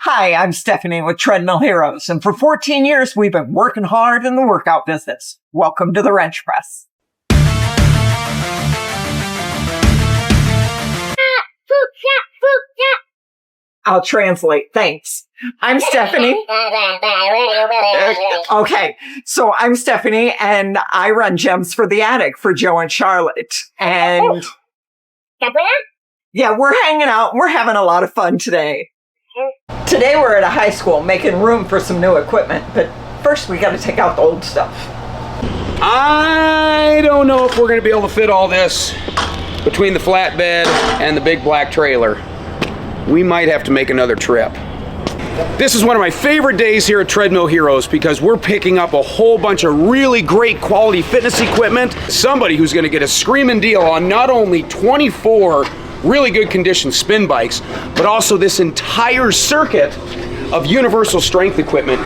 Hi, I'm Stephanie with Treadmill Heroes, and for 14 years, we've been working hard in the workout business. Welcome to the Wrench Press. I'll translate, thanks. I'm Stephanie. Okay, so I'm Stephanie, and I run Gems for the Attic for Joe and Charlotte. And yeah, we're hanging out. We're having a lot of fun today. Today we're at a high school making room for some new equipment, but first we got to take out the old stuff. I don't know if we're going to be able to fit all this between the flatbed and the big black trailer. We might have to make another trip. This is one of my favorite days here at Treadmill Heroes because we're picking up a whole bunch of really great quality fitness equipment. Somebody who's going to get a screaming deal on not only 24 really good condition spin bikes, but also this entire circuit of universal strength equipment.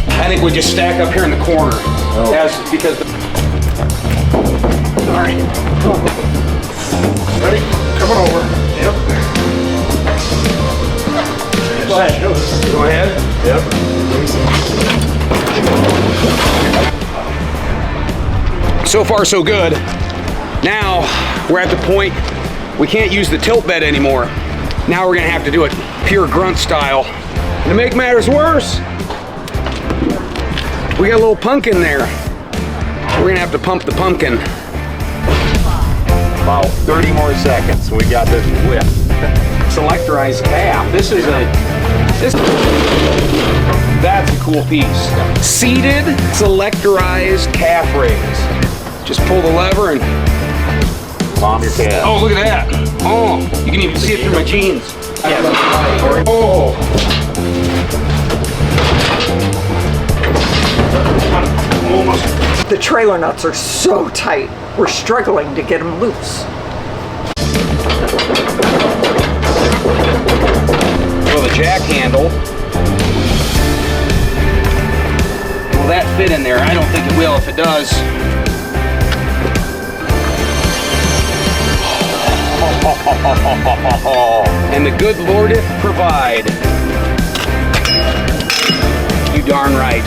I think we just stack up here in the corner. Because all right. Ready? Come on over. Yep. Go ahead. Go ahead. Yep. So far, so good. Now, we're at the point we can't use the tilt bed anymore. Now we're gonna have to do it pure grunt style. And to make matters worse, we got a little pumpkin there. We're gonna have to pump the pumpkin. About 30 more seconds. We got this whip. Selectorized calf. That's a cool piece. Seated selectorized calf raise. Just pull the lever and Bomb your calf. oh, look at that. Oh, you can even see it through my jeans. Yeah. Oh. Almost. The trailer nuts are so tight, we're struggling to get them loose. Well, the jack handle. Will that fit in there? I don't think it will. If it does. And the good Lordeth provide. You darn right.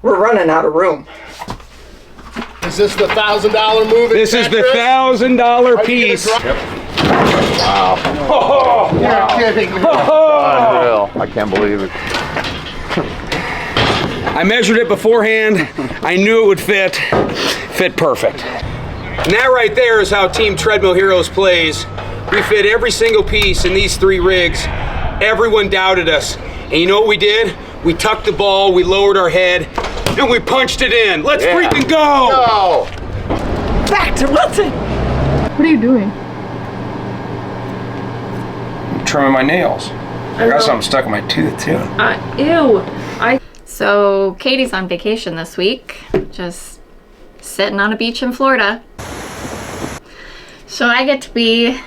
We're running out of room. Is this the $1,000 movie? This is the $1,000 piece. Wow. Oh, You're kidding me. oh. Unreal. I can't believe it. I measured it beforehand. I knew it would fit. Fit perfect. And that right there is how Team Treadmill Heroes plays. We fit every single piece in these 3 rigs. Everyone doubted us. And you know what we did? We tucked the ball, we lowered our head, and we punched it in. Let's freaking go! Go! Back to Wilson! What are you doing? I'm trimming my nails. I got something stuck in my tooth too. Ew. So Katie's on vacation this week, just sitting on a beach in Florida. So I get to be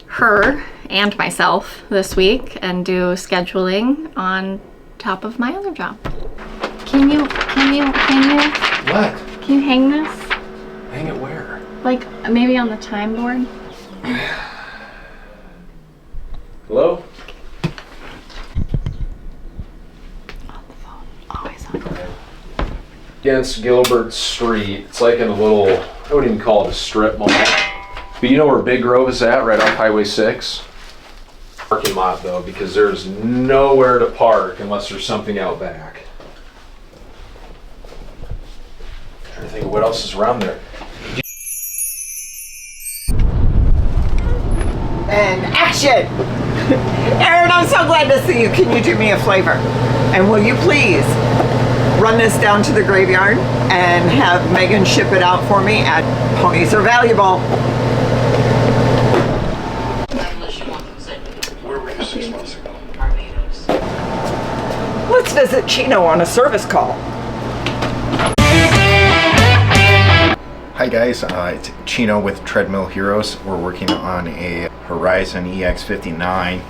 her and myself this week and do scheduling on top of my other job. Can you? What? Can you hang this? Hang it where? Like maybe on the time board? Hello? On the phone. Always on. Against Gilbert Street. It's like in a little, I wouldn't even call it a strip mall. But you know where Big Grove is at, right off Highway 6? Parking lot though, because there's nowhere to park unless there's something out back. I'm trying to think of what else is around there. And action! Aaron, I'm so glad to see you. Can you do me a favor? And will you please run this down to the graveyard and have Megan ship it out for me at Ponies Are Valuable. Where were you 6 months ago? Let's visit Chino on a service call. Hi guys, it's Chino with Treadmill Heroes. We're working on a Horizon EX59.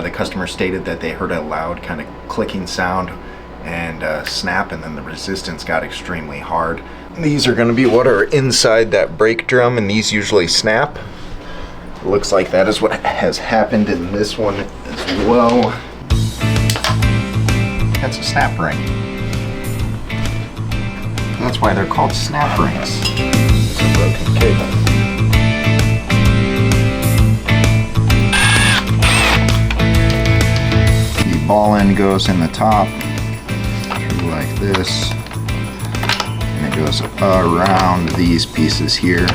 The customer stated that they heard a loud kind of clicking sound and snap, and then the resistance got extremely hard. These are going to be what are inside that brake drum, and these usually snap. Looks like that is what has happened in this one as well. That's a snap ring. That's why they're called snap rings. It's a broken cable. The ball end goes in the top, through like this, and it goes around these pieces here.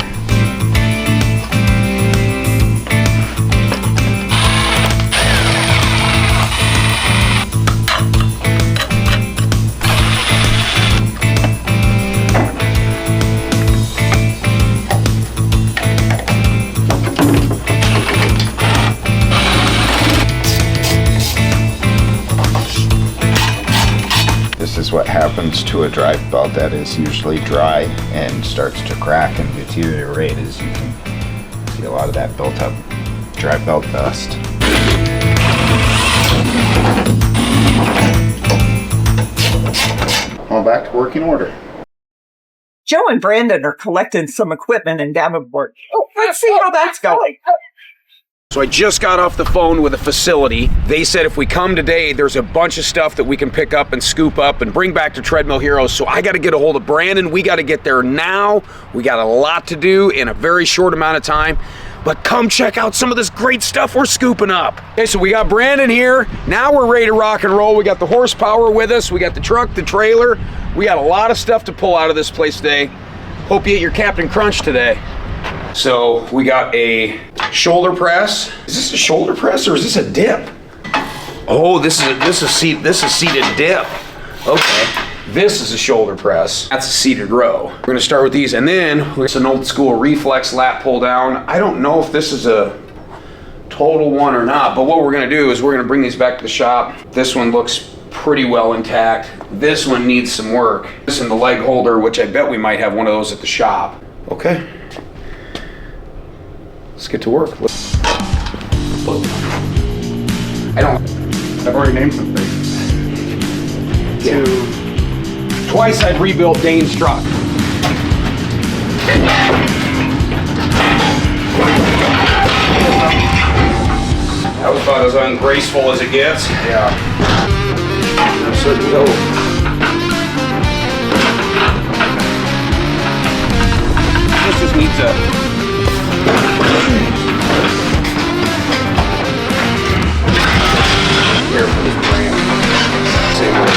This is what happens to a drive belt that is usually dry and starts to crack and deteriorate, as you can see a lot of that built up drive belt dust. All back to working order. Joe and Brandon are collecting some equipment in Davenport. Oh, let's see how that's going. So I just got off the phone with a facility. They said if we come today, there's a bunch of stuff that we can pick up and scoop up and bring back to Treadmill Heroes. So I got to get a hold of Brandon. We got to get there now. We got a lot to do in a very short amount of time. But come check out some of this great stuff we're scooping up. Okay, so we got Brandon here. Now we're ready to rock and roll. We got the horsepower with us. We got the truck, the trailer. We got a lot of stuff to pull out of this place today. Hope you ate your Captain Crunch today. So we got a shoulder press. Is this a shoulder press or is this a dip? Oh, this is seated dip. Okay. This is a shoulder press. That's a seated row. We're gonna start with these, and then it's an old school reflex lat pull down. I don't know if this is a total one or not, but what we're gonna do is we're gonna bring these back to the shop. This one looks pretty well intact. This one needs some work. This and the leg holder, which I bet we might have one of those at the shop. Okay. Let's get to work. I've already named some things. Yeah. Twice I've rebuilt Dane's truck. That was about as ungraceful as it gets. Yeah. I'm certain though. This just needs a careful with the ramp. Same way.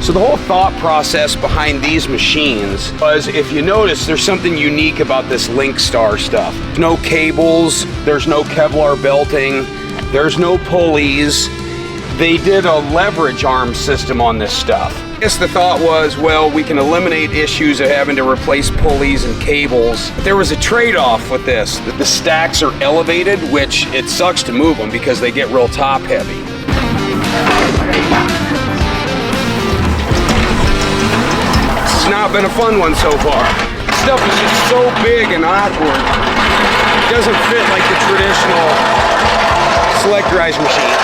So the whole thought process behind these machines was, if you notice, there's something unique about this Link Star stuff. No cables, there's no Kevlar belting, there's no pulleys. They did a leverage arm system on this stuff. I guess the thought was, well, we can eliminate issues of having to replace pulleys and cables. But there was a trade-off with this. The stacks are elevated, which it sucks to move them because they get real top heavy. It's not been a fun one so far. Stuff is just so big and awkward. It doesn't fit like the traditional select rise machine.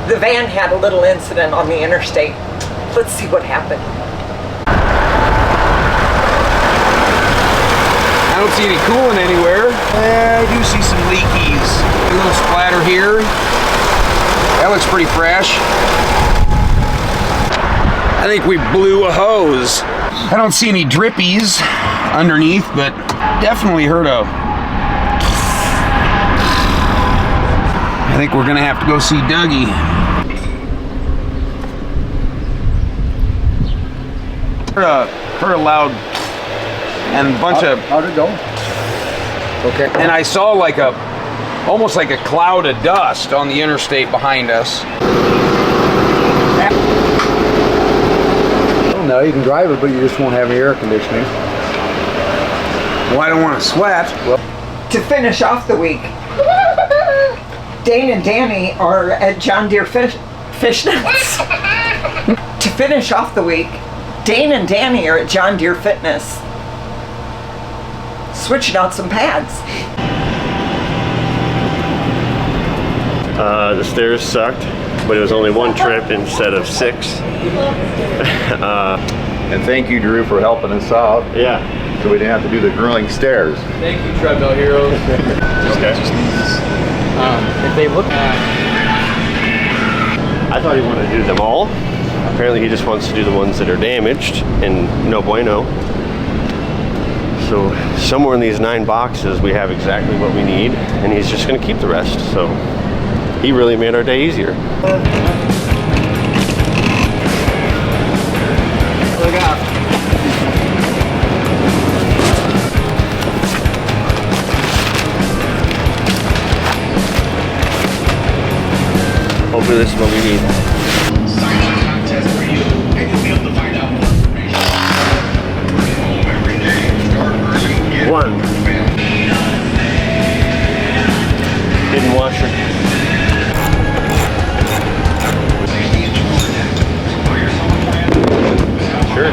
The van had a little incident on the interstate. Let's see what happened. I don't see any coolant anywhere. I do see some leakies. A little splatter here. That looks pretty fresh. I think we blew a hose. I don't see any drippies underneath, but definitely heard a... I think we're gonna have to go see Dougie. Heard a loud and a bunch of... How'd it go? Okay. And I saw like almost like a cloud of dust on the interstate behind us. No, you can drive it, but you just won't have any air conditioning. Well, I don't want to sweat. Well, To finish off the week, Dane and Danny are at John Deere Fishnets. To finish off the week, Dane and Danny are at John Deere Fitness switching out some pads. The stairs sucked, but it was only one trip instead of 6. And thank you, Drew, for helping us out. Yeah. So we didn't have to do the grueling stairs. Thank you, Treadmill Heroes. Okay. If they look I thought he wanted to do them all. Apparently he just wants to do the ones that are damaged, and no bueno. So somewhere in these 9 boxes we have exactly what we need, and he's just going to keep the rest. So he really made our day easier. Look out. Hopefully this is what we need. One. Hidden washer. Sure.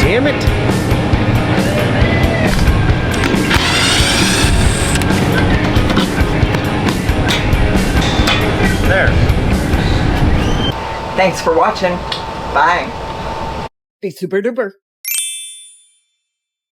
Damn it. There. Thanks for watching. Bye. Be super duper.